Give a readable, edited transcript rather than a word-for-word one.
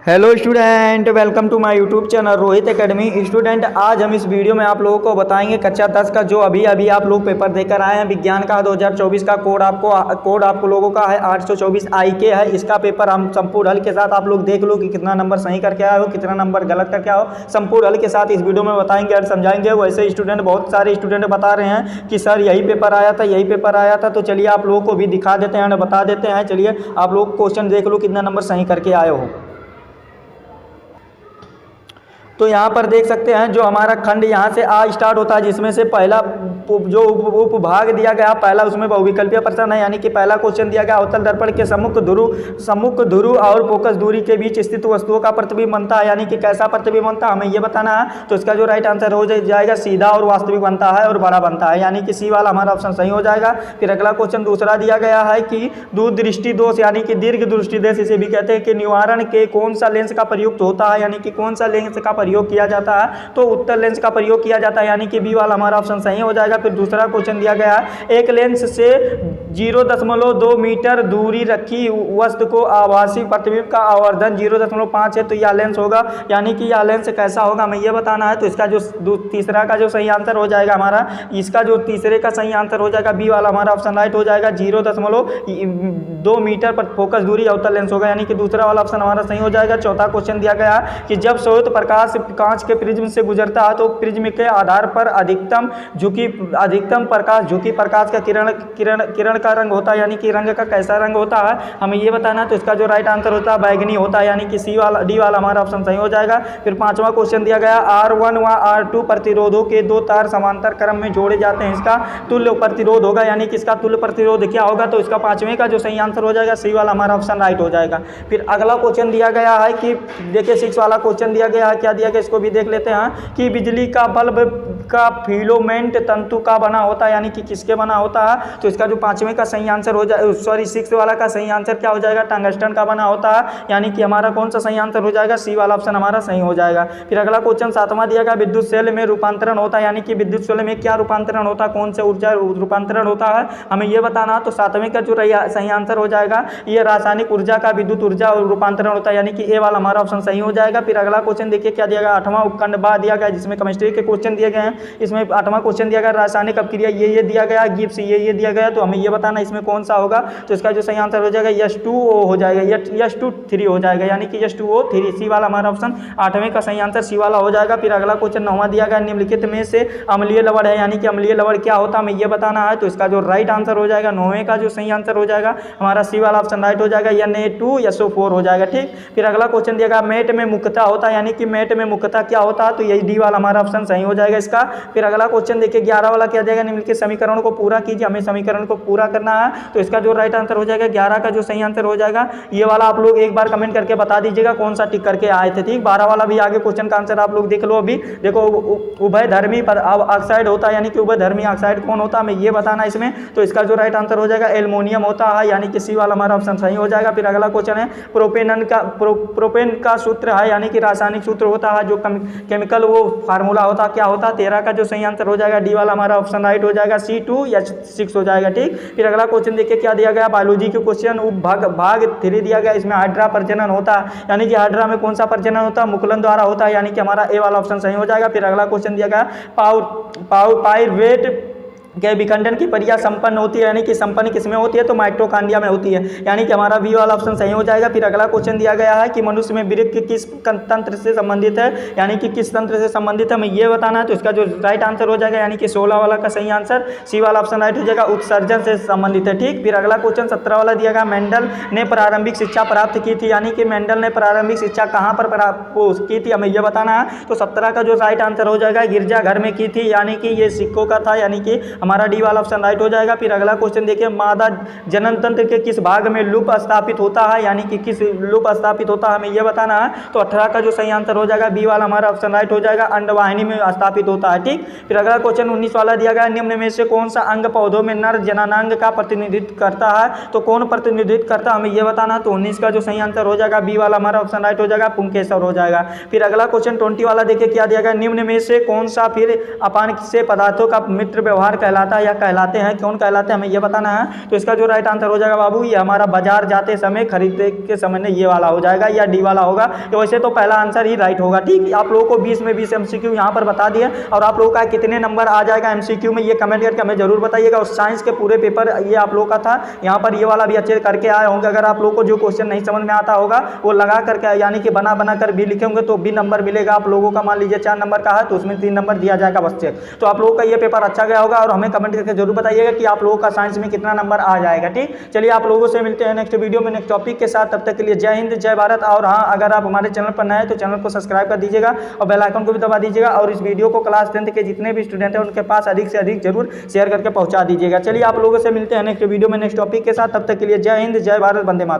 Hello student, welcome to my YouTube channel Rohit academy. Student, आज हम इस वीडियो में आप लोगों को बताएंगे कक्षा 10 का जो अभी अभी आप लोग पेपर देकर आए हैं विज्ञान का 2024 का कोड आप लोगों का है 824 IK है। इसका पेपर हम संपूर्ण हल के साथ आप लोग देख लो कि कितना नंबर सही करके आए हो, कितना नंबर गलत करके आओ। संपूर्ण हल के साथ इस वीडियो में बताएंगे और समझाएंगे। वैसे स्टूडेंट बहुत सारे स्टूडेंट बता रहे हैं कि सर यही पेपर आया था, यही पेपर आया था। तो चलिए आप लोगों को भी दिखा देते हैं और बता देते हैं। चलिए आप लोग क्वेश्चन देख लो कितना नंबर सही करके आए हो। तो यहाँ पर देख सकते हैं जो हमारा खंड यहाँ से आ स्टार्ट होता है, जिसमें से पहला जो उपभाग दिया गया पहला, उसमें बहुविकल्पीय प्रश्न है। यानी कि पहला क्वेश्चन दिया गया अवतल दर्पण के सम्मुख ध्रुव और फोकस दूरी के बीच स्थित वस्तुओं का प्रतिबिंब बनता है। यानी कि कैसा प्रतिबिंब बनता है हमें ये बताना है। तो इसका जो राइट आंसर हो जाएगा सीधा और वास्तविक बनता है और बड़ा बनता है, यानी कि सी वाला हमारा ऑप्शन सही हो जाएगा। फिर अगला क्वेश्चन दूसरा दिया गया है कि दूरदृष्टि दोष यानी कि दीर्घ दृष्टि दोष इसे भी कहते हैं कि निवारण के कौन सा लेंस का प्रयुक्त होता है। यानी कि कौन सा लेंस का प्रयोग किया जाता है, तो उत्तल लेंस का प्रयोग किया जाता है, यानी कि बी वाला हमारा ऑप्शन सही हो जाएगा। फिर दूसरा क्वेश्चन दिया गया है एक लेंस से 0.2 मीटर दूरी रखी वस्तु को आभासी प्रतिबिंब का आवर्धन 0.5 है, तो यह लेंस होगा। यानी कि यह लेंस कैसा होगा हमें यह बताना है। तो इसका जो तीसरा का जो सही आंसर हो जाएगा हमारा, इसका जो तीसरे का सही आंसर हो जाएगा बी वाला हमारा ऑप्शन राइट हो जाएगा। 0.2 मीटर पर फोकस दूरी अवतल लेंस होगा, यानी कि दूसरा वाला ऑप्शन हमारा सही हो जाएगा। चौथा क्वेश्चन दिया गया कि जब स्रोत प्रकाश कांच के प्रिज्म से गुजरता है तो प्रिज्म के आधार पर अधिकतम प्रकाश झुकी प्रकाश का किरण का रंग होता है। यानी कि रंग का कैसा रंग होता है हमें ये बताना है। तो इसका जो राइट आंसर होता है बैगनी होता है, यानी कि डी वाला हमारा ऑप्शन सही हो जाएगा। फिर पांचवा क्वेश्चन दिया गया R1 व R2 प्रतिरोधों के दो तार समांतर क्रम में जोड़े जाते हैं, इसका तुल्य प्रतिरोध होगा। यानी कि इसका तुल्य प्रतिरोध क्या होगा, तो इसका पांचवें का जो सही आंसर हो जाएगा सी वाला हमारा ऑप्शन राइट हो जाएगा। फिर अगला क्वेश्चन दिया गया है कि देखिए 6 वाला क्वेश्चन दिया गया है, क्या दिया गया इसको भी देख लेते हैं कि बिजली का बल्ब का फिलामेंट तंतु का बना होता है, यानी कि किसके बना होता है। तो इसका जो पांचवें का सही आंसर हो जाए 6 वाला का सही आंसर क्या हो जाएगा, टंगस्टन का बना होता है। यानी कि हमारा कौन सा सही आंसर हो जाएगा, सी वाला ऑप्शन हमारा सही हो जाएगा। फिर अगला क्वेश्चन 7वां दिया गया विद्युत सेल में रूपांतरण होता है, यानी कि विद्युत सेल में क्या रूपांतरण होता है, कौन से ऊर्जा रूपांतरण होता है हमें यह बताना। तो 7वें का जो सही आंसर हो जाएगा ये रासायनिक ऊर्जा का विद्युत ऊर्जा रूपांतरण होता है, यानी कि ए वाला हमारा ऑप्शन सही हो जाएगा। फिर अगला क्वेश्चन देखिए क्या दिया गया 8वां उपखंड बा दिया गया, जिसमें केमिस्ट्री के क्वेश्चन दिए गए हैं। इसमें 8वां क्वेश्चन दिया गया रासायनिक अपक्रिया ये दिया गया, गिब्स ये दिया गया। तो हमें ये बताना इसमें कौन सा होगा। तो इसका जो सही आंसर हो जाएगा H2O हो जाएगा, H2O3 हो जाएगा, यानी कि H2O3 सी वाला हमारा ऑप्शन 8वें का सही आंसर सी वाला हो जाएगा। फिर अगला क्वेश्चन 9वां दिया गया निम्नलिखित में से अम्लीय लवण है, यानी कि अम्लीय लवण क्या होता है हमें ये बताना है। तो इसका जो राइट आंसर हो जाएगा 9वें का जो सही आंसर हो जाएगा हमारा सी वाला ऑप्शन राइट हो जाएगा, Na2SO4 हो जाएगा। ठीक, फिर अगला क्वेश्चन दिया गया मेट में मुख्यता होता है, यानी कि मेट में मुख्यता क्या होता है, तो यही डी वाला हमारा ऑप्शन सही हो जाएगा इसका। फिर अगला क्वेश्चन देखिए 11 वाला क्या जाएगा निम्नलिखित समीकरणों को पूरा कीजिए, हमें समीकरण को पूरा करना है। तो इसका जो राइट आंसर हो जाएगा 11 का जो सही आंसर हो जाएगा ये वाला आप लोग एक बार कमेंट करके बता दीजिएगा कौन सा टिक करके आए थे। ठीक, 12 वाला भी आगे क्वेश्चन का आंसर आप लोग देख लो। अभी देखो उभयधर्मी ऑक्साइड होता है, यानी कि उभयधर्मी ऑक्साइड कौन होता है हमें ये बताना इसमें। तो इसका जो राइट आंसर हो जाएगा एल्युमिनियम होता है, यानी कि सी वाला हमारा ऑप्शन सही हो जाएगा। फिर अगला क्वेश्चन है प्रोपेन का सूत्र है, यानी कि रासायनिक सूत्र होता है, जो केमिकल वो फार्मूला होता है क्या होता है। 13 का जो सही आंसर हो जाएगा डी वाला हमारा ऑप्शन राइट हो जाएगा, C2H6 हो जाएगा। ठीक, फिर अगला क्वेश्चन देखिए क्या दिया गया बायोलॉजी के क्वेश्चन भाग 3 दिया गया, इसमें हाइड्रा प्रजनन होता है, यानी कि हाइड्रा में कौन सा प्रजनन होता है, मुकुलन द्वारा होता है, यानी कि हमारा ए वाला ऑप्शन सही हो जाएगा। फिर अगला क्वेश्चन दिया गया पाइरुवेट के विखंडन की प्रक्रिया संपन्न होती है, यानी कि संपन्न किसमें होती है, तो माइटोकॉन्ड्रिया में होती है, यानी कि हमारा बी वाला ऑप्शन सही हो जाएगा। फिर अगला क्वेश्चन दिया गया है कि मनुष्य में वृक्क किस तंत्र से संबंधित है, यानी कि किस तंत्र से संबंधित है हमें ये बताना है। तो इसका जो राइट आंसर हो जाएगा यानी कि 16 वाला का सही आंसर सी वाला ऑप्शन राइट हो जाएगा, उत्सर्जन से संबंधित है। ठीक, फिर अगला क्वेश्चन 17 वाला दिया गया मेंडल ने प्रारंभिक शिक्षा प्राप्त की थी, यानी कि मेंडल ने प्रारंभिक शिक्षा कहाँ पर की थी हमें यह बताना है। तो 17 का जो राइट आंसर हो जाएगा गिरजाघर में की थी, यानी कि ये सिक्कों का था, यानी कि हमारा डी वाला ऑप्शन राइट हो जाएगा। फिर अगला क्वेश्चन देखिए मादा जनन तंत्र के किस भाग में लूप स्थापित होता है, यानी कि किस लूप स्थापित होता है हमें यह बताना है। तो 18 का जो सही आंसर हो जाएगा बी वाला हमारा ऑप्शन राइट हो जाएगा, अंडवाहिनी में स्थापित होता है। ठीक, फिर अगला क्वेश्चन 19 वाला दिया गया निम्न में से कौन सा अंग पौधों में नर जननांग का प्रतिनिधित्व करता है, तो कौन प्रतिनिधित्व करता है हमें यह बताना। तो 19 का जो सही आंसर हो जाएगा बी वाला हमारा ऑप्शन राइट हो जाएगा, पुंकेसर हो जाएगा। फिर अगला क्वेश्चन 20 वाला देखिए क्या दिया गया निम्न में से कौन सा फिर अपान से पदार्थों का मित्र व्यवहार कहलाता है या कहलाते हैं, कौन कहलाते हैं हमें ये बताना है। तो इसका जो राइट आंसर हो जाएगा बाबू ये हमारा बाजार जाते समय, खरीदते के समय में ये वाला हो जाएगा या डी वाला होगा। तो वैसे तो पहला आंसर ही राइट होगा। ठीक, आप लोगों को 20 में 20 MCQ यहाँ पर बता दिए, और आप लोगों का कितने नंबर आ जाएगा MCQ में ये कमेंट करके हमें जरूर बताइएगा। और साइंस के पूरे पेपर ये आप लोगों का था, यहाँ पर ये वाला भी अच्छे करके आए होंगे। अगर आप लोगों को जो क्वेश्चन नहीं समझ में आता होगा वो लगा करके यानी कि बना बना कर भी लिखे होंगे तो भी नंबर मिलेगा आप लोगों का। मान लीजिए 4 नंबर का है तो उसमें 3 नंबर दिया जाएगा बस चेक। तो आप लोगों का ये पेपर अच्छा गया होगा, और हमें कमेंट करके जरूर बताइएगा कि आप लोगों का साइंस में कितना नंबर आ जाएगा। ठीक, चलिए आप लोगों से मिलते हैं नेक्स्ट वीडियो में नेक्स्ट टॉपिक के साथ। तब तक के लिए जय हिंद, जय भारत। और हाँ, अगर आप हमारे चैनल पर नए हैं तो चैनल को सब्सक्राइब कर दीजिएगा और बेल आइकन को भी दबा दीजिएगा, और इस वीडियो को क्लास 10th के जितने भी स्टूडेंट हैं उनके पास अधिक से अधिक जरूर शेयर करके पहुंचा दीजिएगा। चलिए आप लोगों से मिलते हैं नेक्स्ट वीडियो में नेक्स्ट टॉपिक के साथ। तब तक के लिए जय हिंद, जय भारत, वंदे मातरम।